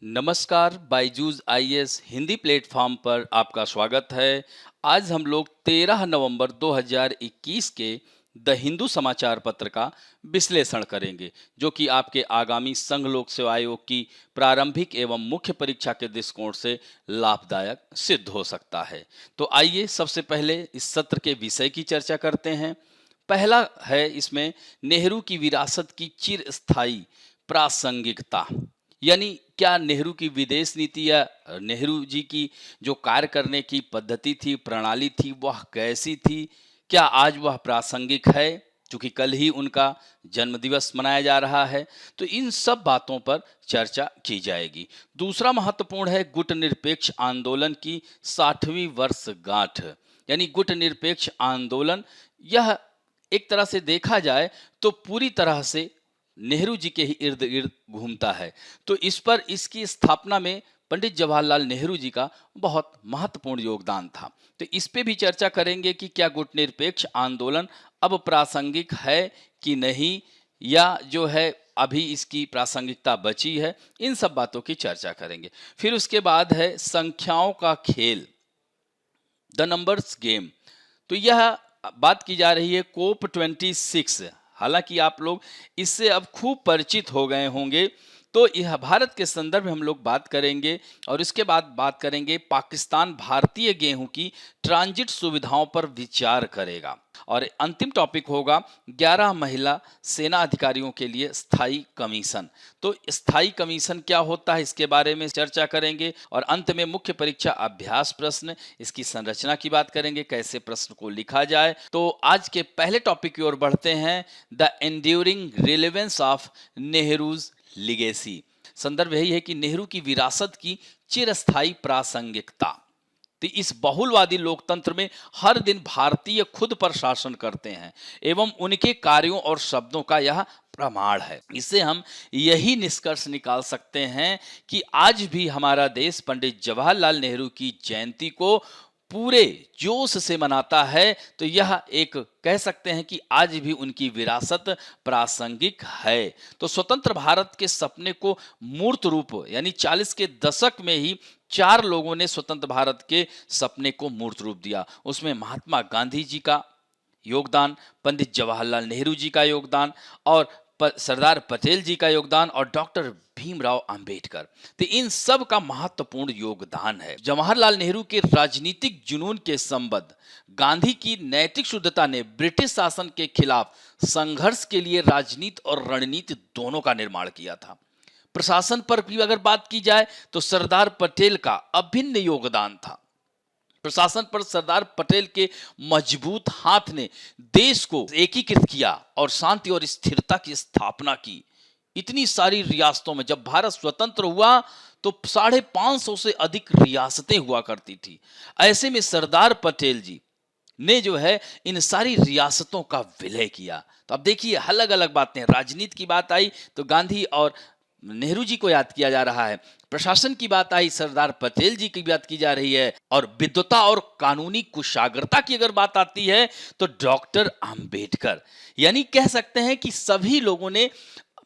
नमस्कार, Byju's IAS Hindi platform पर आपका स्वागत है। आज हम लोग 13 नवंबर 2021 के द हिंदू समाचार पत्र का विश्लेषण करेंगे, जो कि आपके आगामी संघ लोक सेवा आयोग की प्रारंभिक एवं मुख्य परीक्षा के दृष्टिकोण से लाभदायक सिद्ध हो सकता है। तो आइए सबसे पहले इस सत्र के विषय की चर्चा करते हैं। पहला है इसमें नेहरू की विरासत की चिरस्थायी प्रासंगिकता, यानी क्या नेहरू की विदेश नीति या नेहरू जी की जो कार्य करने की पद्धति थी, प्रणाली थी, वह कैसी थी? क्या आज वह प्रासंगिक है? क्योंकि कल ही उनका जन्मदिवस मनाया जा रहा है। तो इन सब बातों पर चर्चा की जाएगी। दूसरा महत्वपूर्ण है गुट निरपेक्ष आंदोलन की 60वीं वर्षगांठ, यानी गुट निरपेक्ष आंदोलन। यह एक तरह से देखा जाए तो पूरी तरह से नेहरू जी के ही इर्द गिर्द घूमता है। तो इस पर इसकी स्थापना में पंडित जवाहरलाल नेहरू जी का बहुत महत्वपूर्ण योगदान था। तो इस पे भी चर्चा करेंगे कि क्या गुट निरपेक्ष आंदोलन अब प्रासंगिक है कि नहीं, या जो है अभी इसकी प्रासंगिकता बची है। इन सब बातों की चर्चा करेंगे। फिर उसके बाद है संख्याओं का खेल, द नंबर्स गेम। तो यह बात की जा रही है कोप 26। हालांकि आप लोग इससे अब खूब परिचित हो गए होंगे। तो यह भारत के संदर्भ में हम लोग बात करेंगे, और इसके बाद बात करेंगे पाकिस्तान भारतीय गेहूं की ट्रांजिट सुविधाओं पर विचार करेगा। और अंतिम टॉपिक होगा 11 महिला सेना अधिकारियों के लिए स्थायी कमीशन। तो स्थायी कमीशन क्या होता है, इसके बारे में चर्चा करेंगे। और अंत में मुख्य परीक्षा अभ्यास प्रश्न, इसकी संरचना की बात करेंगे, कैसे प्रश्न को लिखा जाए। तो आज के पहले टॉपिक की ओर बढ़ते हैं, the enduring relevance of Nehru's legacy. संदर्भ यही है कि नेहरू की विरासत की चिरस्थायी प्रासंगिकता। तो इस बहुलवादी लोकतंत्र में हर दिन भारतीय खुद पर शासन करते हैं एवं उनके कार्यों और शब्दों का यह प्रमाण है। इससे हम यही निष्कर्ष निकाल सकते हैं कि आज भी हमारा देश पंडित जवाहरलाल नेहरू की जयंती को पूरे जोश से मनाता है। तो यह एक कह सकते हैं कि आज भी उनकी विरासत प्रासंगिक है। तो स्वतंत्र भारत के सपने को मूर्त रूप, यानी 40 के दशक में ही 4 लोगों ने स्वतंत्र भारत के सपने को मूर्त रूप दिया। उसमें महात्मा गांधी जी का योगदान, पंडित जवाहरलाल नेहरू जी का योगदान, और सरदार पटेल जी का योगदान, और डॉक्टर भीमराव अंबेडकर। तो इन सब का महत्वपूर्ण योगदान है। जवाहरलाल नेहरू के राजनीतिक जुनून के संबद्ध गांधी की नैतिक शुद्धता ने ब्रिटिश शासन के खिलाफ संघर्ष के लिए राजनीति और रणनीति दोनों का निर्माण किया था। प्रशासन पर भी अगर बात की जाए तो सरदार पटेल का अभिन्न योगदान था। प्रशासन पर सरदार पटेल के मजबूत हाथ ने देश को एकीकृत किया और शांति और स्थिरता की स्थापना की। इतनी सारी रियासतों में जब भारत स्वतंत्र हुआ तो 550 से अधिक रियासतें हुआ करती थी। ऐसे में सरदार पटेल जी ने जो है इन सारी रियासतों का विलय किया। तो अब देखिए अलग अलग बातें, राजनीति की बात आई तो गांधी और नेहरू जी को याद किया जा रहा है, प्रशासन की बात आई सरदार पटेल जी की बात की जा रही है, और विद्वता और कानूनी कुशाग्रता की अगर बात आती है तो डॉक्टर अंबेडकर। यानी कह सकते हैं कि सभी लोगों ने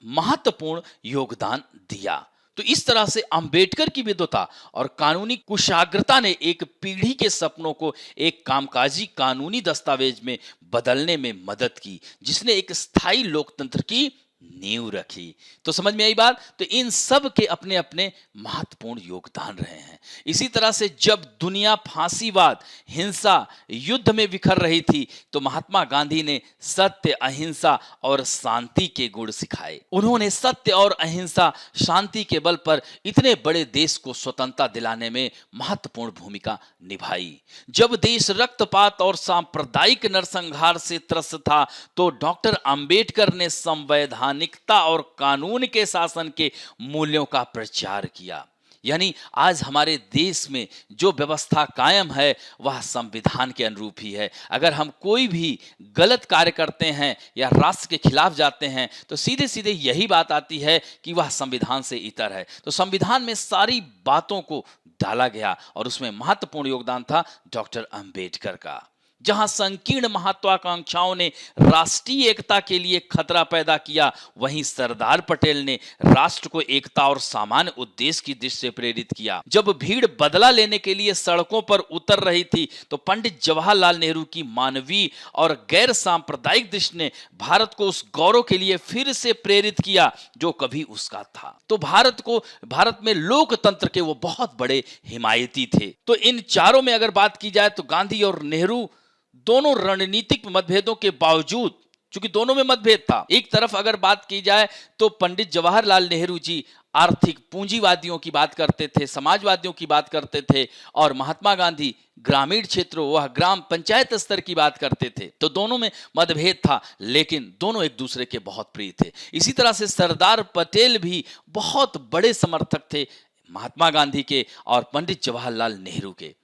महत्वपूर्ण योगदान दिया। तो इस तरह से अंबेडकर की विद्वता और कानूनी कुशाग्रता ने एक पीढ़ी के सपनों को एक कामकाजी कानूनी दस्तावेज में बदलने में मदद की, जिसने एक स्थायी लोकतंत्र की नींव रखी। तो समझ में आई बात। तो इन सब के अपने अपने महत्वपूर्ण योगदान रहे हैं। इसी तरह से जब दुनिया फांसीवाद, हिंसा, युद्ध में बिखर रही थी तो महात्मा गांधी ने सत्य, अहिंसा और शांति के गुण सिखाए। उन्होंने सत्य और अहिंसा, शांति के बल पर इतने बड़े देश को स्वतंत्रता दिलाने में महत्वपूर्ण भूमिका निभाई। जब देश रक्तपात और सांप्रदायिक नरसंहार से त्रस्त था तो डॉक्टर अंबेडकर ने संवैधानिकता और कानून के शासन के मूल्यों का प्रचार किया। यानी आज हमारे देश में जो व्यवस्था कायम है वह संविधान के अनुरूप ही है। अगर हम कोई भी गलत कार्य करते हैं या राष्ट्र के खिलाफ जाते हैं तो सीधे सीधे यही बात आती है कि वह संविधान से इतर है। तो संविधान में सारी बातों को डाला गया और उसमें महत्वपूर्ण योगदान था डॉक्टर अंबेडकर का। जहां संकीर्ण महत्वाकांक्षाओं ने राष्ट्रीय एकता के लिए खतरा पैदा किया, वहीं सरदार पटेल ने राष्ट्र को एकता और सामान्य उद्देश्य की दृष्टि से प्रेरित किया। जब भीड़ बदला लेने के लिए सड़कों पर उतर रही थी, तो पंडित जवाहरलाल नेहरू की मानवीय और गैर सांप्रदायिक दृष्टि ने भारत को उस गौरव के लिए फिर से प्रेरित किया जो कभी उसका था। तो भारत में लोकतंत्र के वो बहुत बड़े हिमायती थे। तो इन चारों में अगर बात की जाए तो गांधी और नेहरू दोनों रणनीतिक मतभेदों के बावजूद, चूंकि दोनों में मतभेद था, एक तरफ अगर बात की जाए तो पंडित जवाहरलाल नेहरू जी आर्थिक पूंजीवादियों की बात करते थे, समाजवादियों की बात करते थे, और महात्मा गांधी ग्रामीण क्षेत्रों, वह ग्राम पंचायत स्तर की बात करते थे। तो दोनों में मतभेद था, लेकिन दोनों एक दूसरे के बहुत प्रिय थे। इसी तरह से सरदार पटेल भी बहुत बड़े समर्थक थे महात्मा गांधी के और पंडित जवाहरलाल नेहरू के।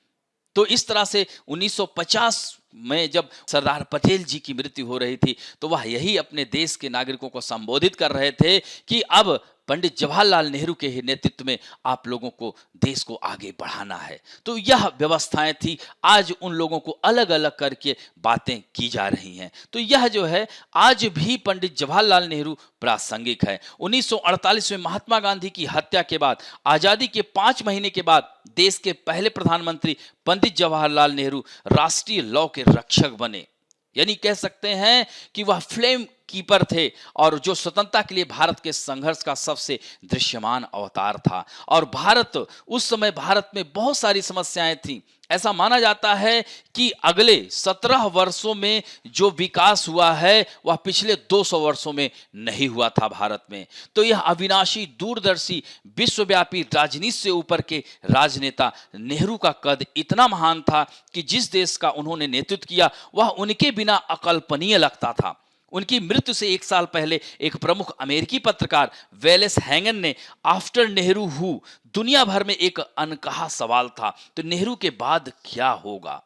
तो इस तरह से 1950 में जब सरदार पटेल जी की मृत्यु हो रही थी, तो वह यही अपने देश के नागरिकों को संबोधित कर रहे थे कि अब पंडित जवाहरलाल नेहरू के ही नेतृत्व में आप लोगों को देश को आगे बढ़ाना है। तो यह व्यवस्थाएं थी। आज उन लोगों को अलग अलग करके बातें की जा रही हैं। तो यह जो है आज भी पंडित जवाहरलाल नेहरू प्रासंगिक है। 1948 में महात्मा गांधी की हत्या के बाद, आजादी के 5 महीने के बाद, देश के पहले प्रधानमंत्री पंडित जवाहरलाल नेहरू राष्ट्रीय लॉ के रक्षक बने। यानी कह सकते हैं कि वह फ्लेम कीपर थे और जो स्वतंत्रता के लिए भारत के संघर्ष का सबसे दृश्यमान अवतार था। और उस समय भारत में बहुत सारी समस्याएं थीं। ऐसा माना जाता है कि अगले 17 वर्षों में जो विकास हुआ है वह पिछले 200 वर्षों में नहीं हुआ था भारत में। तो यह अविनाशी, दूरदर्शी, विश्वव्यापी राजनीति से ऊपर के राजनेता नेहरू का कद इतना महान था कि जिस देश का उन्होंने नेतृत्व किया वह उनके बिना अकल्पनीय लगता था। उनकी मृत्यु से 1 साल पहले एक प्रमुख अमेरिकी पत्रकार वेलेस हैंगन ने आफ्टर नेहरू हु, दुनिया भर में एक अनकहा सवाल था, तो नेहरू के बाद क्या होगा।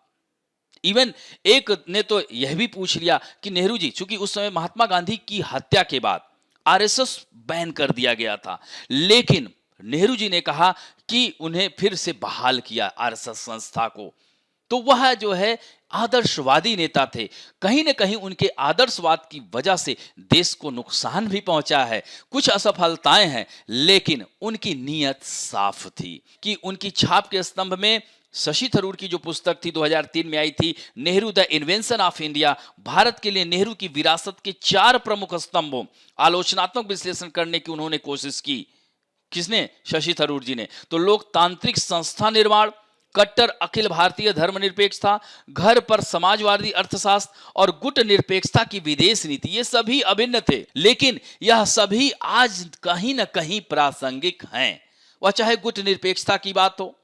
इवन एक ने तो यह भी पूछ लिया कि नेहरू जी, चूंकि उस समय महात्मा गांधी की हत्या के बाद आरएसएस बैन कर दिया गया था, लेकिन नेहरू जी ने कहा कि उन्हें फिर से बहाल किया आरएसएस संस्था को। तो वह जो है आदर्शवादी नेता थे। कहीं न कहीं उनके आदर्शवाद की वजह से देश को नुकसान भी पहुंचा है, कुछ असफलताएं हैं, लेकिन उनकी नीयत साफ थी। कि उनकी छाप के स्तंभ में शशि थरूर की जो पुस्तक थी 2003 में आई थी, Nehru the invention of India, Bharat के लिए नेहरू की विरासत के 4 प्रमुख स्तंभों आलोचनात्मक विश्लेषण करने की उन्होंने कोशिश की। किसने? शशि थरूर जी ने। तो लोकतांत्रिक संस्था निर्माण, कट्टर अखिल भारतीय धर्मनिरपेक्षता, घर पर समाजवादी अर्थशास्त्र और गुट निरपेक्षता की विदेश नीति, ये सभी अभिन्न थे, लेकिन यह सभी आज कहीं न कहीं प्रासंगिक हैं। वह चाहे गुट निरपेक्षता की बात हो,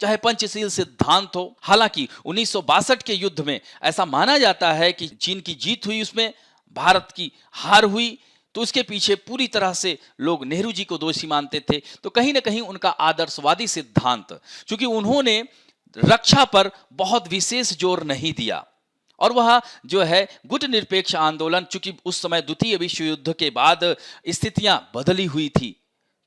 चाहे पंचशील सिद्धांत हो। हालांकि 1962 के युद्ध में ऐसा माना जाता है कि चीन की जीत हुई, उसमें भारत की हार हुई, तो उसके पीछे पूरी तरह से लोग नेहरू जी को दोषी मानते थे। तो कहीं ना कहीं उनका आदर्शवादी सिद्धांत, क्योंकि उन्होंने रक्षा पर बहुत विशेष जोर नहीं दिया, और वह जो है गुट निरपेक्ष आंदोलन, चूंकि उस समय द्वितीय विश्व युद्ध के बाद स्थितियां बदली हुई थी,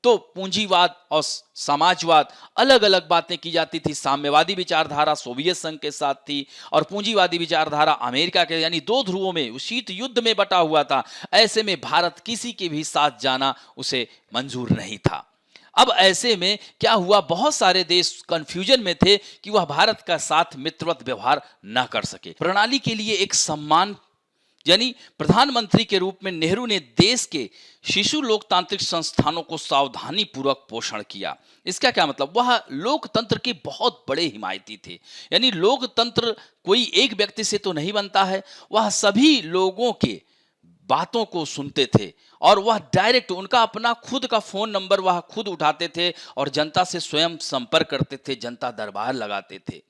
तो पूंजीवाद और समाजवाद अलग अलग बातें की जाती थी। साम्यवादी विचारधारा सोवियत संघ के साथ थी और पूंजीवादी विचारधारा अमेरिका के, यानी 2 ध्रुवों में, शीत युद्ध में बटा हुआ था। ऐसे में भारत किसी के भी साथ जाना उसे मंजूर नहीं था। अब ऐसे में क्या हुआ, बहुत सारे देश कंफ्यूजन में थे कि वह भारत का साथ मित्रवत व्यवहार न कर सके। प्रणाली के लिए एक सम्मान, यानी प्रधानमंत्री के रूप में नेहरू ने देश के शिशु लोकतांत्रिक संस्थानों को सावधानी पूर्वक पोषण किया। इसका क्या मतलब, वह लोकतंत्र के बहुत बड़े हिमायती थे। यानी लोकतंत्र कोई एक व्यक्ति से तो नहीं बनता है, वह सभी लोगों के बातों को सुनते थे और वह डायरेक्ट, उनका अपना खुद का फोन नंबर वह खुद उठाते थे और जनता से स्वयं संपर्क करते थे, जनता दरबार लगाते थे।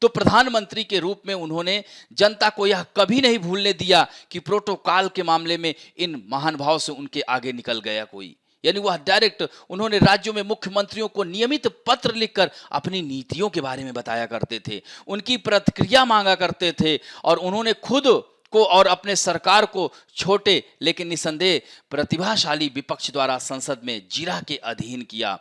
तो प्रधानमंत्री के रूप में उन्होंने जनता को यह कभी नहीं भूलने दिया कि प्रोटोकॉल के मामले में इन महानुभाव से उनके आगे निकल गया कोई। यानी वह डायरेक्ट, उन्होंने राज्यों में मुख्यमंत्रियों को नियमित पत्र लिखकर अपनी नीतियों के बारे में बताया करते थे, उनकी प्रतिक्रिया मांगा करते थे, और उन्होंने खुद को और अपने सरकार को छोटे लेकिन निसंदेह प्रतिभाशाली विपक्ष द्वारा संसद में जिरह के अधीन किया,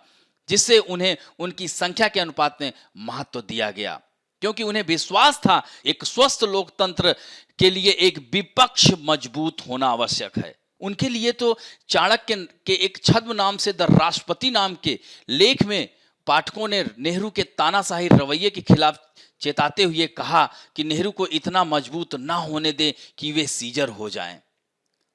जिससे उन्हें उनकी संख्या के अनुपात में महत्व दिया गया। क्योंकि उन्हें विश्वास था एक स्वस्थ लोकतंत्र के लिए एक विपक्ष मजबूत होना आवश्यक है। उनके लिए तो चाणक्य के एक छद्म नाम से द राष्ट्रपति नाम के लेख में पाठकों ने नेहरू के तानाशाही रवैये के खिलाफ चेताते हुए कहा कि नेहरू को इतना मजबूत ना होने दें कि वे सीजर हो जाएं।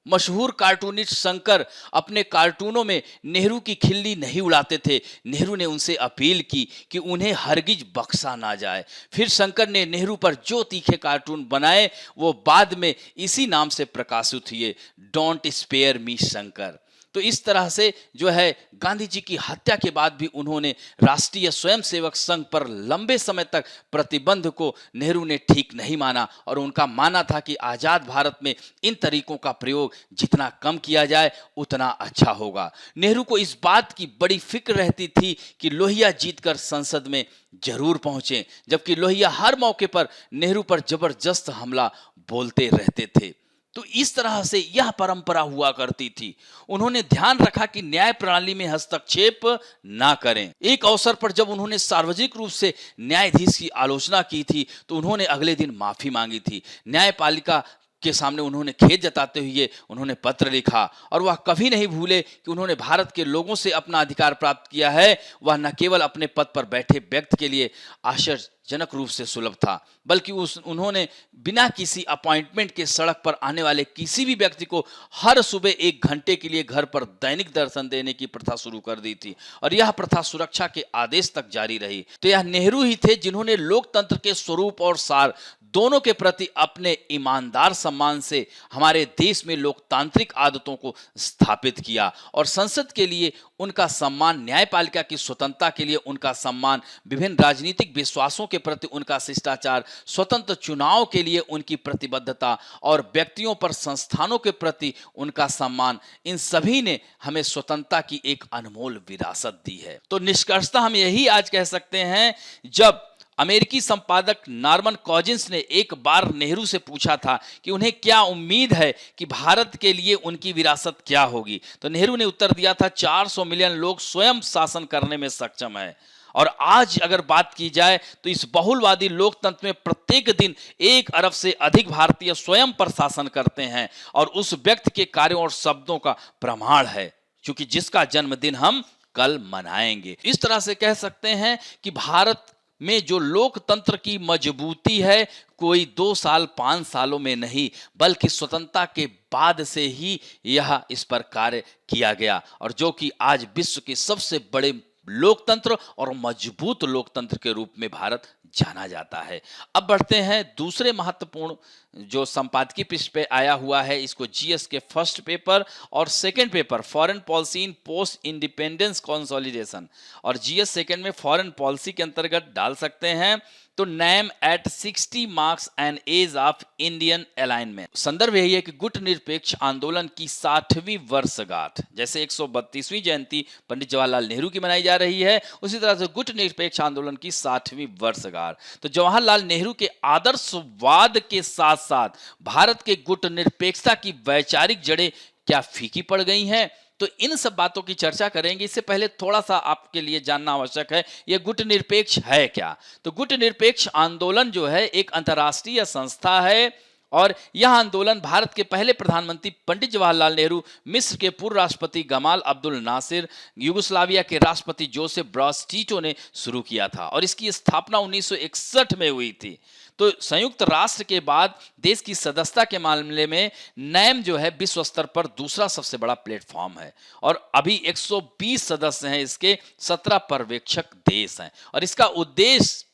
मशहूर कार्टूनिस्ट शंकर अपने कार्टूनों में नेहरू की खिल्ली नहीं उड़ाते थे। नेहरू ने उनसे अपील की कि उन्हें हरगिज बख्शा ना जाए। फिर शंकर ने नेहरू पर जो तीखे कार्टून बनाए वो बाद में इसी नाम से प्रकाशित हुए, डोंट स्पेयर मी शंकर। तो इस तरह से जो है गांधी जी की हत्या के बाद भी उन्होंने राष्ट्रीय स्वयंसेवक संघ पर लंबे समय तक प्रतिबंध को नेहरू ने ठीक नहीं माना और उनका मानना था कि आजाद भारत में इन तरीकों का प्रयोग जितना कम किया जाए उतना अच्छा होगा। नेहरू को इस बात की बड़ी फिक्र रहती थी कि लोहिया जीतकर संसद में जरूर पहुंचे, जबकि लोहिया हर मौके पर नेहरू पर जबरदस्त हमला बोलते रहते थे। तो इस तरह से यह परंपरा हुआ करती थी। उन्होंने ध्यान रखा कि न्याय प्रणाली में हस्तक्षेप ना करें। एक अवसर पर जब उन्होंने सार्वजनिक रूप से न्यायाधीश की आलोचना की थी तो उन्होंने अगले दिन माफी मांगी थी। न्यायपालिका के सामने उन्होंने खेद जताते हुए उन्होंने पत्र लिखा और वह कभी नहीं भूले कि उन्होंने भारत के लोगों से अपना अधिकार प्राप्त किया है। वह न केवल अपने पद पर बैठे व्यक्ति के लिए आश्चर्यजनक रूप से सुलभ था, बल्कि उन्होंने बिना किसी अपॉइंटमेंट के सड़क पर आने वाले किसी भी व्यक्ति को हर सुबह 1 घंटे के लिए घर पर दैनिक दर्शन देने की प्रथा शुरू कर दी थी और यह प्रथा सुरक्षा के आदेश तक जारी रही। तो यह नेहरू ही थे जिन्होंने लोकतंत्र के स्वरूप और सार दोनों के प्रति अपने ईमानदार सम्मान से हमारे देश में लोकतांत्रिक आदतों को स्थापित किया और संसद के लिए उनका सम्मान, न्यायपालिका की स्वतंत्रता के लिए उनका सम्मान, विभिन्न राजनीतिक विश्वासों के प्रति उनका शिष्टाचार, स्वतंत्र चुनाव के लिए उनकी प्रतिबद्धता और व्यक्तियों पर संस्थानों के प्रति उनका सम्मान, इन सभी ने हमें स्वतंत्रता की एक अनमोल विरासत दी है। तो निष्कर्षतः हम यही आज कह सकते हैं, जब अमेरिकी संपादक नॉर्मन कॉजिन्स ने एक बार नेहरू से पूछा था कि उन्हें क्या उम्मीद है कि भारत के लिए उनकी विरासत क्या होगी, तो नेहरू ने उत्तर दिया था 400 मिलियन लोग स्वयं शासन करने में सक्षम है। और आज अगर बात की जाए तो इस बहुलवादी लोकतंत्र में प्रत्येक दिन 1 अरब से अधिक भारतीय स्वयं पर शासन करते हैं और उस व्यक्ति के कार्यों और शब्दों का प्रमाण है, क्योंकि जिसका जन्मदिन हम कल मनाएंगे। इस तरह से कह सकते हैं कि भारत में जो लोकतंत्र की मजबूती है कोई 2 साल 5 सालों में नहीं, बल्कि स्वतंत्रता के बाद से ही यह इस पर कार्य किया गया और जो कि आज विश्व के सबसे बड़े लोकतंत्र और मजबूत लोकतंत्र के रूप में भारत जाना जाता है। अब बढ़ते हैं दूसरे महत्वपूर्ण जो संपादकीय पृष्ठ पे आया हुआ है, इसको जीएस के फर्स्ट पेपर और second paper foreign policy in post independence consolidation और जीएस सेकंड में फॉरेन पॉलिसी के अंतर्गत डाल सकते हैं। तो name at 60 marks and age of Indian alignment. संदर्भ यही है कि गुट निरपेक्ष आंदोलन की 60वीं वर्षगांठ, जैसे 132वीं जयंती पंडित जवाहरलाल नेहरू की मनाई जा रही है, उसी तरह से गुट निरपेक्ष आंदोलन की 60वीं वर्षगांठ। तो जवाहरलाल नेहरू के आदर्शवाद के साथ साथ भारत के गुट निरपेक्षता की वैचारिक जड़ें क्या फीकी पड़ गई हैं, तो इन सब बातों की चर्चा करेंगे। इससे पहले थोड़ा सा आपके लिए जानना आवश्यक है, यह गुट निरपेक्ष है क्या। तो गुट निरपेक्ष आंदोलन जो है एक अंतर्राष्ट्रीय संस्था है और यह आंदोलन भारत के पहले प्रधानमंत्री पंडित जवाहरलाल नेहरू, मिस्र के पूर्व राष्ट्रपति गमाल अब्दुल नासिर, युगोस्लाविया के राष्ट्रपति जोसेफ ब्रॉज टीटो ने शुरू किया था और इसकी स्थापना 1961 में हुई थी। तो संयुक्त राष्ट्र के बाद देश की सदस्यता के मामले में नैम जो है विश्व स्तर पर दूसरा सबसे बड़ा प्लेटफॉर्म है और अभी 120 सदस्य हैं, इसके 17 पर्यवेक्षक देश हैं और इसका उद्देश्य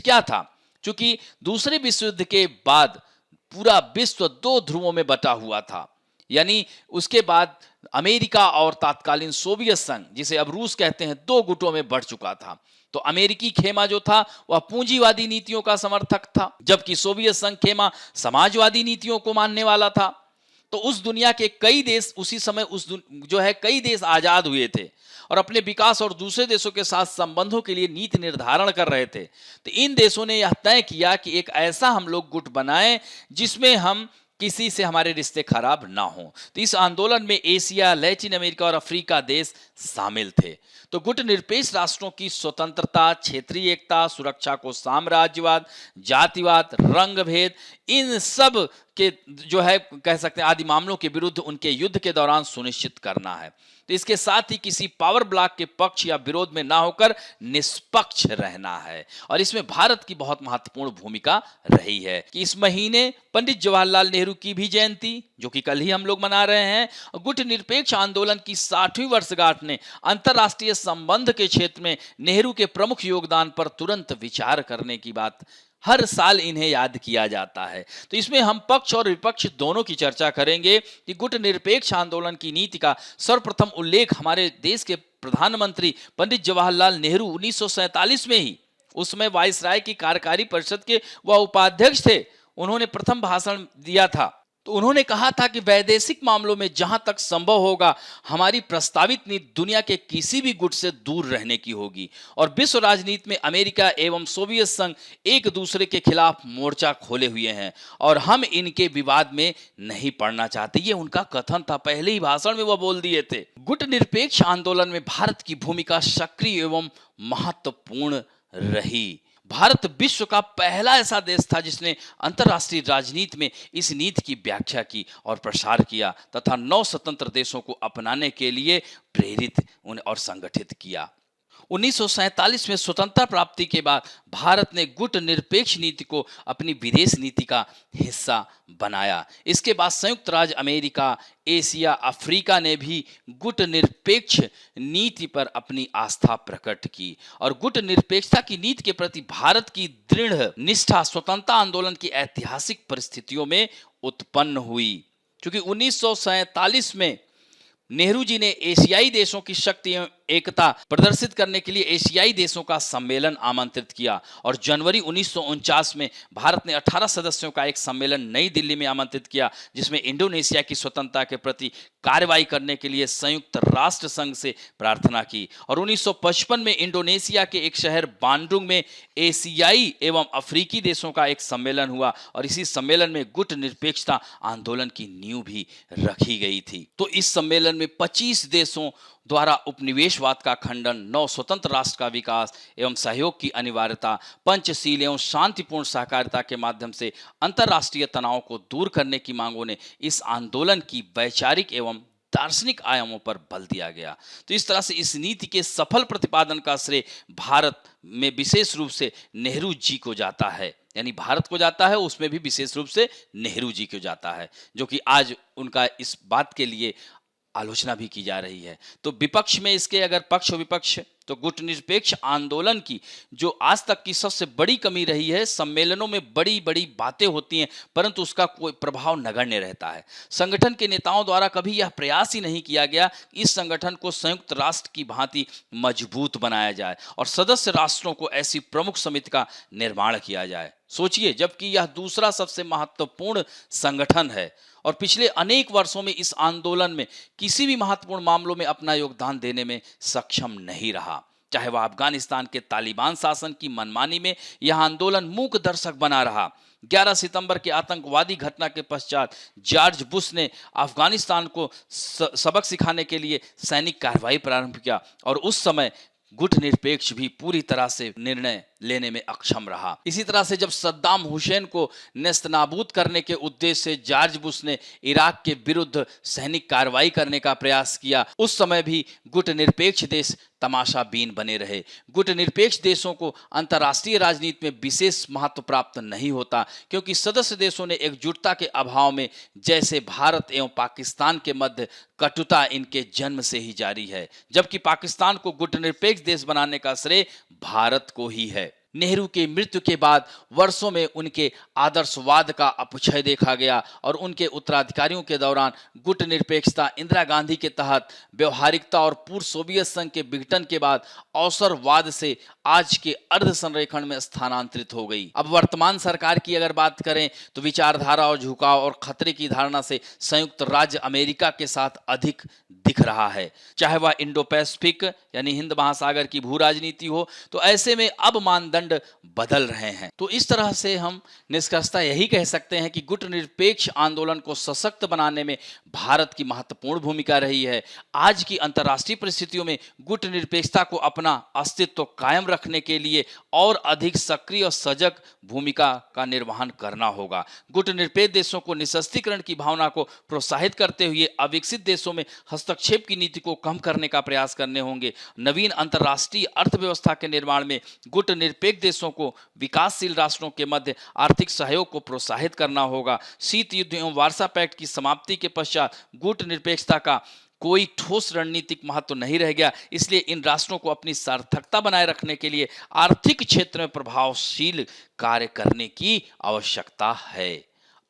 क्या था, क्योंकि दूसरे विश्व युद्ध के बाद पूरा विश्व 2 ध्रुवों में बटा हुआ था, यानी उसके बाद अमेरिका और तत्कालीन सोवियत संघ, जिसे अब रूस कहते हैं, 2 गुटों में बढ़ चुका था। तो अमेरिकी खेमा जो था वह पूंजीवादी नीतियों का समर्थक था, जबकि सोवियत संघ खेमा समाजवादी नीतियों को मानने वाला था। तो उस दुनिया के कई देश उसी समय कई देश आजाद हुए थे और अपने विकास और दूसरे देशों के साथ संबंधों के लिए नीति निर्धारण कर रहे थे। तो इन देशों ने यह तय किया कि एक ऐसा हम लोग गुट बनाएं जिसमें हम किसी से हमारे रिश्ते खराब ना हो। तो इस आंदोलन में एशिया, लैटिन अमेरिका और अफ्रीका देश शामिल थे। तो गुटनिरपेक्ष राष्ट्रों की स्वतंत्रता, क्षेत्रीय एकता, सुरक्षा को साम्राज्यवाद, जातिवाद, रंग भेद, इन सब के जो है कह सकते हैं आदि मामलों के विरुद्ध उनके युद्ध के दौरान सुनिश्चित करना है। तो इसके साथ ही किसी पावर ब्लॉक के पक्ष या विरोध में ना होकर निष्पक्ष रहना है। और इसमें भारत की बहुत महत्वपूर्ण भूमिका रही है कि इस महीने पंडित जवाहरलाल नेहरू की भी जयंती, जो कि कल ही हम लोग मना रहे हैं, गुटनिरपेक्ष आंदोलन की 60वीं वर्षगांठ ने अंतर्राष्ट्रीय संबंध के क्षेत्र में नेहरू के प्रमुख योगदान पर तुरंत विचार करने की बात हर साल इन्हें याद किया जाता है। तो इसमें हम पक्ष और विपक्ष दोनों की चर्चा करेंगे कि गुटनिरपेक्ष आंदोलन की नीति का सर्वप्रथम उल्लेख हमारे देश के प्रधानमंत्री पंडित जवाहरलाल नेहरू 1947 में ही, उसमें वायसराय की कार्यकारी परिषद के वह उपाध्यक्ष थे, उन्होंने प्रथम भाषण दिया था। तो उन्होंने कहा था कि वैदेशिक मामलों में जहां तक संभव होगा हमारी प्रस्तावित नीति दुनिया के किसी भी गुट से दूर रहने की होगी और विश्व राजनीति में अमेरिका एवं सोवियत संघ एक दूसरे के खिलाफ मोर्चा खोले हुए हैं और हम इनके विवाद में नहीं पड़ना चाहते। ये उनका कथन था, पहले ही भाषण में वह बोल दिए थे। गुटनिरपेक्ष आंदोलन में भारत की भूमिका सक्रिय एवं महत्वपूर्ण रही। भारत विश्व का पहला ऐसा देश था जिसने अंतर्राष्ट्रीय राजनीति में इस नीति की व्याख्या की और प्रसार किया तथा 9 स्वतंत्र देशों को अपनाने के लिए प्रेरित और संगठित किया। 1947 में स्वतंत्रता प्राप्ति के बाद भारत ने गुटनिरपेक्ष नीति को अपनी विदेश नीति का हिस्सा बनाया। इसके बाद संयुक्त राज्य अमेरिका, एशिया, अफ्रीका ने भी गुटनिरपेक्ष नीति पर अपनी आस्था प्रकट की और गुटनिरपेक्षता की नीति के प्रति भारत की दृढ़ निष्ठा स्वतंत्रता आंदोलन की ऐतिहासिक परिस्थितियों में उत्पन्न हुई। क्योंकि 1947 में नेहरू जी ने एशियाई देशों की शक्ति एवं एकता प्रदर्शित करने के लिए एशियाई देशों का सम्मेलन आमंत्रित किया और जनवरी 1949 में भारत ने 18 सदस्यों का एक सम्मेलन नई दिल्ली में आमंत्रित किया, जिसमें इंडोनेशिया की स्वतंत्रता के प्रति कार्रवाई करने के लिए संयुक्त राष्ट्र संघ से प्रार्थना की। और 1955 में इंडोनेशिया के एक शहर बांडुंग में एशियाई एवं अफ्रीकी देशों का एक सम्मेलन हुआ और इसी सम्मेलन में गुटनिरपेक्षता आंदोलन की नींव भी रखी गई थी। तो इस सम्मेलन में 25 देशों द्वारा उपनिवेशवाद का खंडन, 9 स्वतंत्र राष्ट्र का विकास एवं सहयोग की अनिवार्यता, पंचशील एवं शांतिपूर्ण सहकारिता के माध्यम से अंतर्राष्ट्रीय तनाव को दूर करने की मांगों ने इस आंदोलन की वैचारिक एवं दार्शनिक आयामों पर बल दिया गया। तो इस तरह से इस नीति के सफल प्रतिपादन का श्रेय भारत में विशेष रूप से नेहरू जी को जाता है, यानी भारत को जाता है, उसमें भी विशेष रूप से नेहरू जी को जाता है, जो कि आज उनका इस बात के लिए आलोचना भी की जा रही है। तो विपक्ष में इसके अगर पक्ष विपक्ष, तो गुटनिरपेक्ष आंदोलन की जो आज तक की सबसे बड़ी कमी रही है, सम्मेलनों में बड़ी बड़ी बातें होती हैं परंतु उसका कोई प्रभाव नगण्य रहता है। संगठन के नेताओं द्वारा कभी यह प्रयास ही नहीं किया गया इस संगठन को संयुक्त राष्ट्र की भांति मजबूत बनाया जाए और सदस्य राष्ट्रों को ऐसी प्रमुख समिति का निर्माण किया जाए। सोचिए, जबकि यह दूसरा सबसे महत्वपूर्ण संगठन है और पिछले अनेक वर्षों में इस आंदोलन में किसी भी महत्वपूर्ण मामलों में अपना योगदान देने में सक्षम नहीं रहा। चाहे वह अफगानिस्तान के तालिबान शासन की मनमानी में यह आंदोलन मूक दर्शक बना रहा। 11 सितंबर के आतंकवादी घटना के पश्चात जॉर्ज बुश ने अफगानिस्तान को सबक सिखाने के लिए सैनिक कार्रवाई प्रारंभ किया और उस समय गुटनिरपेक्ष भी पूरी तरह से निर्णय लेने में अक्षम रहा। इसी तरह से जब सद्दाम हुसैन को नेस्तनाबूद करने के उद्देश्य से जॉर्ज बुश ने इराक के विरुद्ध सैनिक कार्रवाई करने का प्रयास किया, उस समय भी गुटनिरपेक्ष देश तमाशाबीन बने रहे। गुटनिरपेक्ष देशों को अंतर्राष्ट्रीय राजनीति में विशेष महत्व प्राप्त नहीं होता क्योंकि सदस्य देशों ने एकजुटता के अभाव में, जैसे भारत एवं पाकिस्तान के मध्य कटुता इनके जन्म से ही जारी है, जबकि पाकिस्तान को गुटनिरपेक्ष देश बनाने का श्रेय भारत को ही है। नेहरू की मृत्यु के बाद वर्षों में उनके आदर्शवाद का अपक्षय देखा गया और उनके उत्तराधिकारियों के दौरान गुटनिरपेक्षता इंदिरा गांधी के तहत व्यवहारिकता और पूर्व सोवियत संघ के विघटन के बाद अवसरवाद से आज के अर्ध संरेखण में स्थानांतरित हो गई। अब वर्तमान सरकार की अगर बात करें तो विचारधारा और झुकाव और खतरे की धारणा से संयुक्त राज्य अमेरिका के साथ अधिक दिख रहा है। चाहे वह इंडो पैसिफिक यानी हिंद महासागर की भू राजनीति हो, तो ऐसे में अब मानदंड मानदंड बदल रहे हैं। तो इस तरह से हम निष्कर्षतः यही कह सकते हैं कि गुटनिरपेक्ष आंदोलन को सशक्त बनाने में भारत की महत्वपूर्ण भूमिका रही है। आज की अंतर्राष्ट्रीय परिस्थितियों में गुटनिरपेक्षता को अपना अस्तित्व कायम रखने के लिए और अधिक सक्रिय और सजग भूमिका का निर्वहन करना होगा। गुटनिरपेक्ष देशों को निःशस्त्रीकरण की भावना को प्रोत्साहित करते हुए अविकसित देशों में हस्तक्षेप की नीति को कम करने का प्रयास करने होंगे। नवीन अंतर्राष्ट्रीय अर्थव्यवस्था के निर्माण में गुटनिरपेक्ष देशों को विकासशील राष्ट्रों के मध्य आर्थिक सहयोग को प्रोत्साहित करना होगा। शीत युद्ध एवं वार्सा पैक्ट की समाप्ति के पश्चात गुटनिरपेक्षता का कोई ठोस रणनीतिक महत्व नहीं रह गया। इसलिए इन राष्ट्रों को अपनी सार्थकता बनाए रखने के लिए आर्थिक क्षेत्र में प्रभावशील कार्य करने की आवश्यकता है।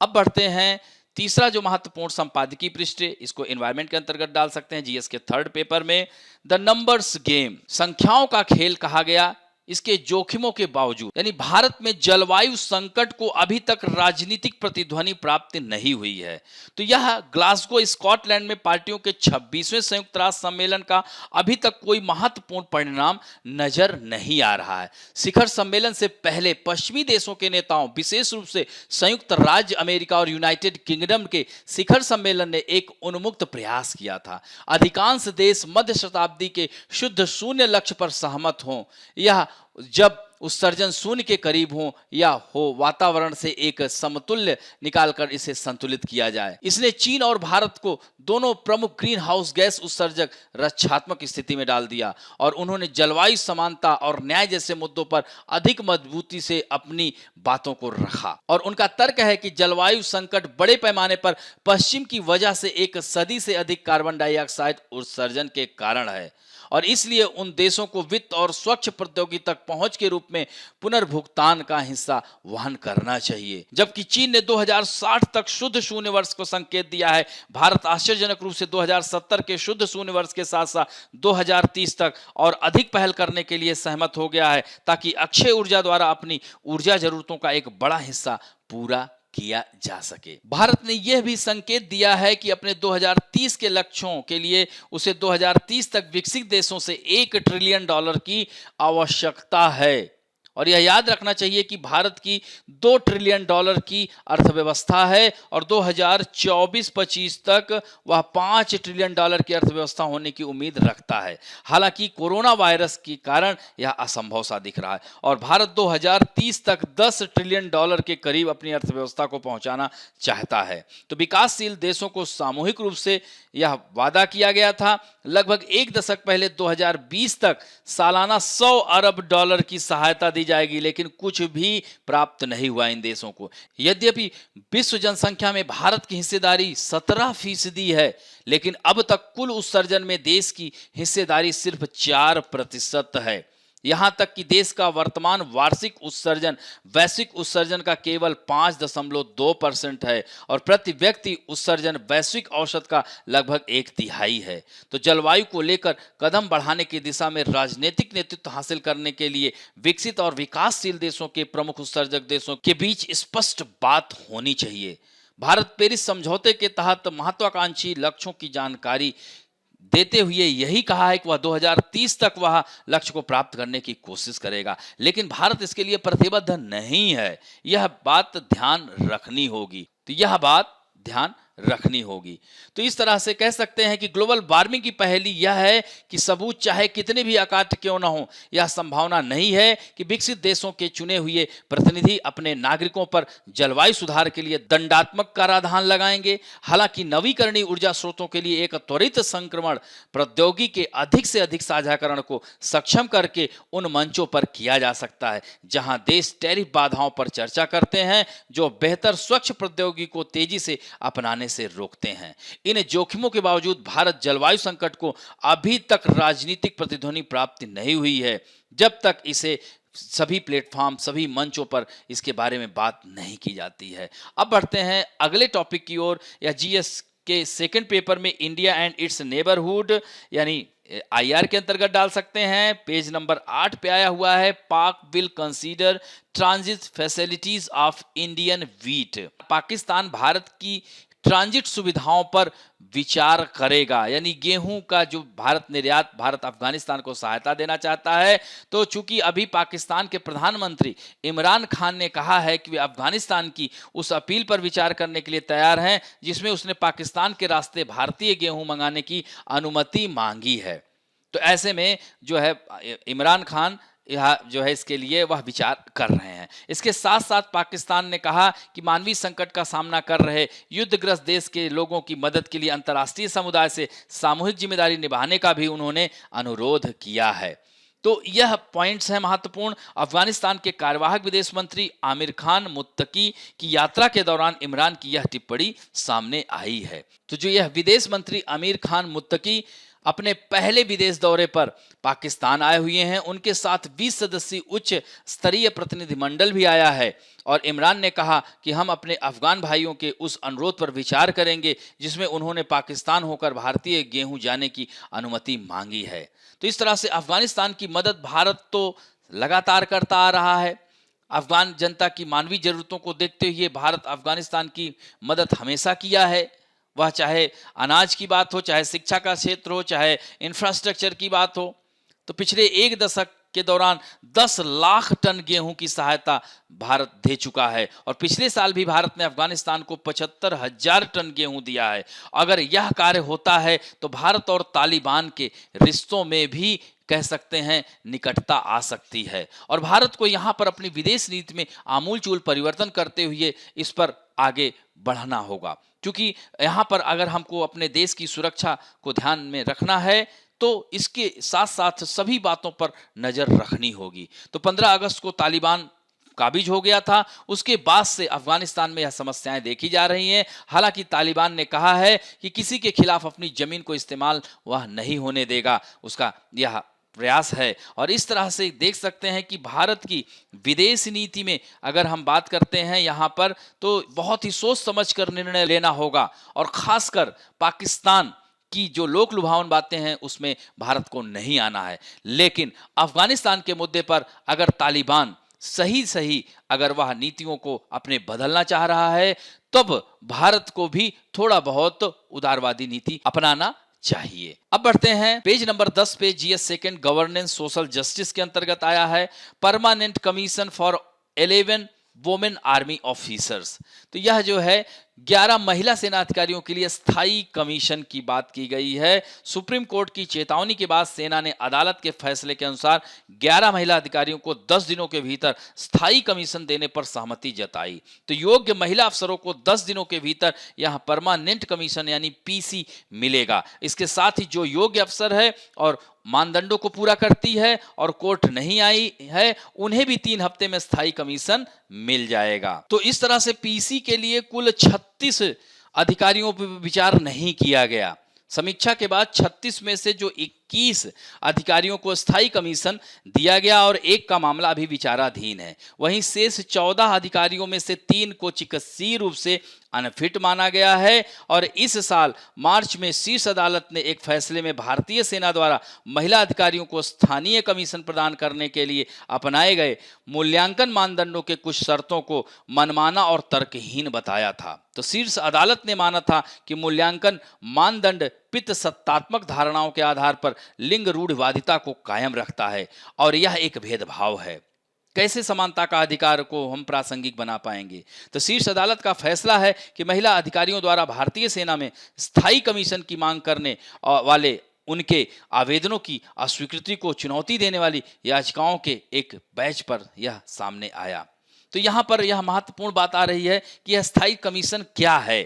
अब बढ़ते हैं तीसरा जो महत्वपूर्ण संपादकीय पृष्ठ, इसको एनवायरनमेंट के अंतर्गत डाल सकते हैं जीएस के थर्ड पेपर में। द नंबर्स गेम, संख्याओं का खेल कहा गया। इसके जोखिमों के बावजूद, यानी भारत में जलवायु संकट को अभी तक राजनीतिक प्रतिध्वनि प्राप्त नहीं हुई है। तो यह ग्लासगो स्कॉटलैंड में पार्टियों के 26वें संयुक्त राष्ट्र सम्मेलन का अभी तक कोई महत्वपूर्ण परिणाम नजर नहीं आ रहा है। शिखर सम्मेलन से पहले पश्चिमी देशों के नेताओं, विशेष रूप से संयुक्त राज्य अमेरिका और यूनाइटेड किंगडम के शिखर सम्मेलन ने एक उन्मुक्त प्रयास किया था। अधिकांश देश मध्य शताब्दी के शुद्ध शून्य लक्ष्य पर सहमत हों, यह जब उत्सर्जन शून्य के करीब हो या हो, वातावरण से एक समतुल्य निकालकर इसे संतुलित किया जाए। इसने चीन और भारत को दोनों प्रमुख ग्रीन हाउस गैस उत्सर्जक रक्षात्मक स्थिति में डाल दिया और उन्होंने जलवायु समानता और न्याय जैसे मुद्दों पर अधिक मजबूती से अपनी बातों को रखा। और उनका तर्क है कि जलवायु संकट बड़े पैमाने पर पश्चिम की वजह से एक सदी से अधिक कार्बन डाइऑक्साइड उत्सर्जन के कारण है और इसलिए उन देशों को वित्त और स्वच्छ प्रौद्योगिकी तक पहुंच के रूप में पुनर्भुगतान का हिस्सा वहन करना चाहिए। जबकि चीन ने 2060 तक शुद्ध शून्य वर्ष को संकेत दिया है, भारत आश्चर्यजनक रूप से 2070 के शुद्ध शून्य वर्ष के साथ साथ 2030 तक और अधिक पहल करने के लिए सहमत हो गया है, ताकि अक्षय ऊर्जा द्वारा अपनी ऊर्जा जरूरतों का एक बड़ा हिस्सा पूरा किया जा सके। भारत ने यह भी संकेत दिया है कि अपने 2030 के लक्ष्यों के लिए उसे 2030 तक विकसित देशों से $1 ट्रिलियन की आवश्यकता है और यह याद रखना चाहिए कि भारत की $2 ट्रिलियन की अर्थव्यवस्था है और 2024-25 तक वह $5 ट्रिलियन की अर्थव्यवस्था होने की उम्मीद रखता है। हालांकि कोरोना वायरस के कारण यह असंभव सा दिख रहा है और भारत 2030 तक $10 ट्रिलियन के करीब अपनी अर्थव्यवस्था को पहुंचाना चाहता है। तो विकासशील देशों को सामूहिक रूप से यह वादा किया गया था। लगभग एक दशक पहले 2020 तक सालाना $100 अरब की सहायता दी जाएगी, लेकिन कुछ भी प्राप्त नहीं हुआ इन देशों को। यद्यपि विश्व जनसंख्या में भारत की हिस्सेदारी 17% है, लेकिन अब तक कुल उत्सर्जन में देश की हिस्सेदारी सिर्फ 4% है। यहां तक कि देश का वर्तमान वार्षिक उत्सर्जन वैश्विक उत्सर्जन का केवल 5.2% है और प्रति व्यक्ति उत्सर्जन वैश्विक औसत का लगभग 1/3 है। तो जलवायु को लेकर कदम बढ़ाने की दिशा में राजनीतिक नेतृत्व हासिल करने के लिए विकसित और विकासशील देशों के प्रमुख उत्सर्जक देशों के बीच स्पष्ट बात होनी चाहिए। भारत पेरिस समझौते के तहत महत्वाकांक्षी लक्ष्यों की जानकारी देते हुए यही कहा है कि वह 2030 तक वह लक्ष्य को प्राप्त करने की कोशिश करेगा, लेकिन भारत इसके लिए प्रतिबद्ध नहीं है। यह बात ध्यान रखनी होगी। तो इस तरह से कह सकते हैं कि ग्लोबल वार्मिंग की पहेली यह है कि सबूत चाहे कितने भी अकाट्य क्यों न हो, यह संभावना नहीं है कि विकसित देशों के चुने हुए प्रतिनिधि अपने नागरिकों पर जलवायु सुधार के लिए दंडात्मक कराधान लगाएंगे। हालांकि नवीकरणीय ऊर्जा स्रोतों के लिए एक त्वरित संक्रमण प्रौद्योगिकी के अधिक से अधिक साझाकरण को सक्षम करके उन मंचों पर किया जा सकता है जहां देश टैरिफ बाधाओं पर चर्चा करते हैं, जो बेहतर स्वच्छ प्रौद्योगिकी को तेजी से अपनाने से रोकते हैं। इन जोखिमों के बावजूद भारत जलवायु संकट को अभी तक राजनीतिक प्रतिध्वनि प्राप्ति नहीं हुई है, जब तक इसे सभी प्लेटफॉर्म, सभी मंचों पर इसके बारे में बात नहीं की जाती है। अब बढ़ते हैं अगले टॉपिक की ओर, या जीएस के सेकंड पेपर में इंडिया एंड इट्स नेबरहुड यानी आईआर के अंतर्गत डाल सकते हैं। पेज नंबर 8 पे आया हुआ है, पाक will consider transit facilities of Indian wheat. Pakistan Bharat की ट्रांजिट सुविधाओं पर विचार करेगा। यानी गेहूं का जो भारत निर्यात, भारत अफगानिस्तान को सहायता देना चाहता है। तो चूंकि अभी पाकिस्तान के प्रधानमंत्री इमरान खान ने कहा है कि वे अफगानिस्तान की उस अपील पर विचार करने के लिए तैयार हैं जिसमें उसने पाकिस्तान के रास्ते भारतीय गेहूं मंगाने की अनुमति मांगी है। तो ऐसे में जो है इमरान खान यह जो है इसके लिए वह विचार कर रहे हैं। इसके साथ साथ पाकिस्तान ने कहा कि मानवीय संकट का सामना कर रहे युद्धग्रस्त देश के लोगों की मदद के लिए अंतर्राष्ट्रीय समुदाय से सामूहिक जिम्मेदारी निभाने का भी उन्होंने अनुरोध किया है। तो यह पॉइंट्स हैं महत्वपूर्ण। अफगानिस्तान के कार्यवाहक विदेश मंत्री आमिर खान मुत्तकी की यात्रा के दौरान इमरान की यह टिप्पणी सामने आई है। तो जो यह विदेश मंत्री आमिर खान मुत्तकी अपने पहले विदेश दौरे पर पाकिस्तान आए हुए हैं, उनके साथ 20 सदस्यीय उच्च स्तरीय प्रतिनिधिमंडल भी आया है। और इमरान ने कहा कि हम अपने अफगान भाइयों के उस अनुरोध पर विचार करेंगे जिसमें उन्होंने पाकिस्तान होकर भारतीय गेहूं जाने की अनुमति मांगी है। तो इस तरह से अफगानिस्तान की मदद भारत तो लगातार करता आ रहा है। अफगान जनता की मानवीय जरूरतों को देखते हुए भारत अफगानिस्तान की मदद हमेशा किया है। वह चाहे अनाज की बात हो, चाहे शिक्षा का क्षेत्र हो, चाहे इंफ्रास्ट्रक्चर की बात हो। तो पिछले एक दशक के दौरान 10 लाख टन गेहूं की सहायता भारत दे चुका है। और पिछले साल भी भारत ने अफगानिस्तान को 75,000 टन गेहूं दिया है। अगर यह कार्य होता है तो भारत और तालिबान के रिश्तों में भी कह सकते हैं निकटता आ सकती है। और भारत को यहाँ पर अपनी विदेश नीति में आमूलचूल परिवर्तन करते हुए इस पर आगे बढ़ना होगा, क्योंकि यहाँ पर अगर हमको अपने देश की सुरक्षा को ध्यान में रखना है तो इसके साथ साथ सभी बातों पर नजर रखनी होगी। तो 15 अगस्त को तालिबान काबिज हो गया था, उसके बाद से अफगानिस्तान में यह समस्याएं देखी जा रही हैं। हालांकि तालिबान ने कहा है कि किसी के खिलाफ अपनी जमीन को इस्तेमाल वह नहीं होने देगा, उसका यह प्रयास है। और इस तरह से देख सकते हैं कि भारत की विदेश नीति में अगर हम बात करते हैं यहाँ पर, तो बहुत ही सोच समझ कर निर्णय लेना होगा। और खासकर पाकिस्तान की जो लोक लुभावन बातें हैं उसमें भारत को नहीं आना है। लेकिन अफगानिस्तान के मुद्दे पर अगर तालिबान सही अगर वह नीतियों को अपने बदलना चाह रहा है, तब भारत को भी थोड़ा बहुत उदारवादी नीति अपनाना चाहिए। अब बढ़ते हैं पेज नंबर 10 पे। GS second governance social justice के अंतर्गत आया है permanent commission for 11 women army officers. तो यह जो है 11 महिला सेना अधिकारियों के लिए स्थायी कमीशन की बात की गई है। सुप्रीम कोर्ट की चेतावनी के बाद सेना ने अदालत के फैसले के अनुसार 11 महिला अधिकारियों को 10 दिनों के भीतर स्थायी कमीशन देने पर सहमति जताई। तो योग्य महिला अफसरों को 10 दिनों के भीतर यह परमानेंट कमीशन यानी पीसी मिलेगा। इसके साथ ही जो योग्य अफसर है और मानदंडों को पूरा करती है और कोर्ट नहीं आई है, उन्हें भी 3 हफ्ते में स्थायी कमीशन मिल जाएगा। तो इस तरह से पीसी के लिए कुल 36 अधिकारियों पर विचार नहीं किया गया। समीक्षा के बाद 36 में से जो 21 अधिकारियों को स्थायी कमीशन दिया गया और एक का मामला अभी विचाराधीन है। वहीं शेष 14 अधिकारियों में से 3 को चिकित्सीय रूप से अनफिट माना गया है। और इस साल मार्च में शीर्ष अदालत ने एक फैसले में भारतीय सेना द्वारा महिला अधिकारियों को स्थानीय कमीशन प्रदान करने के लिए अपनाए गए मूल्यांकन मानदंडों के कुछ शर्तों को मनमाना और तर्कहीन बताया था। तो शीर्ष अदालत ने माना था कि मूल्यांकन मानदंड पितसत्तात्मक धारणाओं के आधार पर लिंग रूढ़िवादिता को कायम रखता है और यह एक भेदभाव है। कैसे समानता का अधिकार को हम प्रासंगिक बना पाएंगे? तो शीर्ष अदालत का फैसला है कि महिला अधिकारियों द्वारा भारतीय सेना में स्थायी कमीशन की मांग करने वाले उनके आवेदनों की अस्वीकृति को चुनौती देने वाली याचिकाओं के एक बैच पर यह सामने आया। तो यहाँ पर यह महत्वपूर्ण बात आ रही है कि यह स्थायी कमीशन क्या है।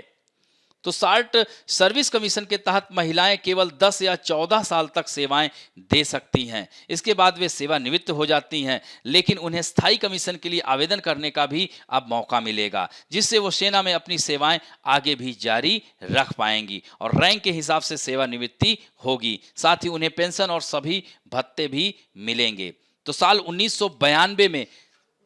तो शार्ट सर्विस कमीशन के तहत महिलाएं केवल 10 या 14 साल तक सेवाएं दे सकती हैं। इसके बाद वे सेवानिवृत्त हो जाती हैं, लेकिन उन्हें स्थायी कमीशन के लिए आवेदन करने का भी अब मौका मिलेगा, जिससे वो सेना में अपनी सेवाएं आगे भी जारी रख पाएंगी और रैंक के हिसाब से सेवानिवृत्ति होगी। साथ ही उन्हें पेंशन और सभी भत्ते भी मिलेंगे। तो साल 1992 में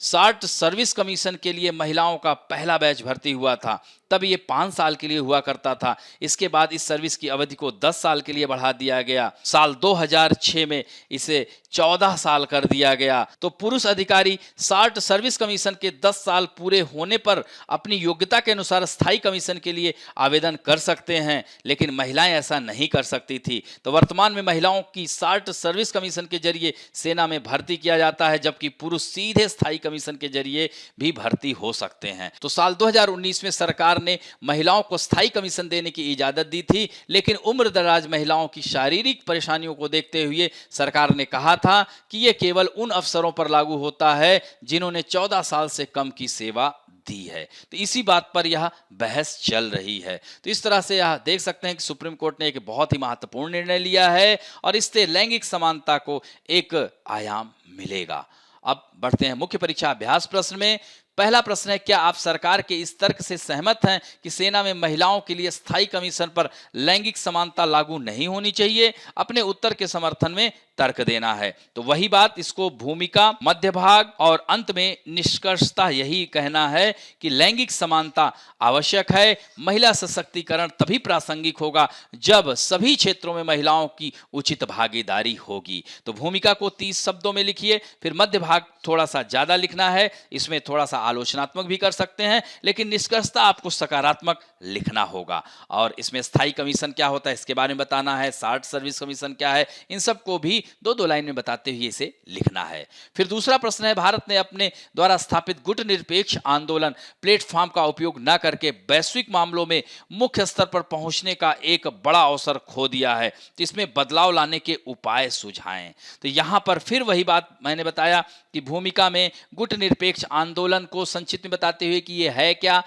शार्ट सर्विस कमीशन के लिए महिलाओं का पहला बैच भर्ती हुआ था। तब ये 5 साल के लिए हुआ करता था। इसके बाद इस सर्विस की अवधि को 10 साल के लिए बढ़ा दिया गया। साल 2006 में इसे 14 साल कर दिया गया। तो पुरुष अधिकारी 60 सर्विस कमीशन के 10 साल पूरे होने पर अपनी योग्यता के अनुसार स्थायी कमीशन के लिए आवेदन कर सकते हैं, लेकिन महिलाएं ऐसा नहीं कर सकती थी। तो वर्तमान में महिलाओं की 60 सर्विस कमीशन के जरिए सेना में भर्ती किया जाता है, जबकि पुरुष सीधे स्थायी कमीशन के जरिए भी भर्ती हो सकते हैं। तो साल 2019 में सरकार ने महिलाओं को स्थायी कमीशन देने की इजाजत दी थी, लेकिन उम्रदराज महिलाओं की शारीरिक परेशानियों को देखते हुए सरकार ने कहा था कि यह केवल उन अफसरों पर लागू होता है जिन्होंने 14 साल से कम की सेवा दी है। तो इसी बात पर यह बहस चल रही है। तो इस तरह से यह देख सकते हैं कि सुप्रीम कोर्ट ने एक बहुत ही महत्वपूर्ण निर्णय लिया है और इससे लैंगिक समानता को एक आयाम मिलेगा। अब बढ़ते हैं मुख्य परीक्षा अभ्यास प्रश्न में। पहला प्रश्न है, क्या आप सरकार के इस तर्क से सहमत हैं कि सेना में महिलाओं के लिए स्थायी कमीशन पर लैंगिक समानता लागू नहीं होनी चाहिए? अपने उत्तर के समर्थन में तर्क देना है। तो वही बात, इसको भूमिका, मध्य भाग और अंत में निष्कर्षता यही कहना है कि लैंगिक समानता आवश्यक है। महिला सशक्तिकरण तभी प्रासंगिक होगा जब सभी क्षेत्रों में महिलाओं की उचित भागीदारी होगी। तो भूमिका को 30 शब्दों में लिखिए, फिर मध्य भाग थोड़ा सा ज्यादा लिखना है, इसमें थोड़ा सा आलोचनात्मक भी कर सकते हैं, लेकिन निष्कर्षता आपको सकारात्मक लिखना होगा। और इसमें स्थायी कमीशन क्या होता है इसके बारे में बताना है, 60 सर्विस कमीशन क्या है, इन सब को भी दो लाइन में बताते हुए इसे लिखना है। फिर दूसरा प्रश्न है, भारत ने अपने द्वारा स्थापित गुट निरपेक्ष आंदोलन प्लेटफॉर्म का उपयोग न करके वैश्विक मामलों में मुख्य स्तर पर पहुंचने का एक बड़ा अवसर खो दिया है। तो इसमें बदलाव लाने के उपाय सुझाएं। तो यहां पर फिर वही बात मैंने बताया कि भूमिका में गुट निरपेक्ष आंदोलन को संक्षिप्त में बताते हुए कि यह है क्या,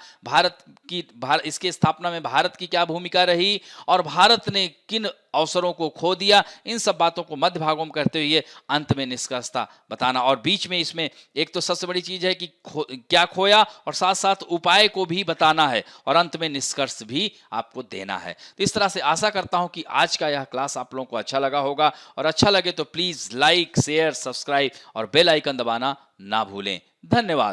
इसके स्थापना में भारत की क्या भूमिका रही और भारत ने किन अवसरों को खो दिया, इन सब बातों को मध्य भागों में करते हुए अंत में निष्कर्षता बताना। और बीच में इसमें एक तो सबसे बड़ी चीज है कि क्या खोया और साथ साथ उपाय को भी बताना है और अंत में निष्कर्ष भी आपको देना है। तो इस तरह से आशा करता हूं कि आज का यह क्लास आप लोगों को अच्छा लगा होगा, और अच्छा लगे तो प्लीज लाइक, शेयर, सब्सक्राइब और बेल आइकन दबाना ना भूलें। धन्यवाद।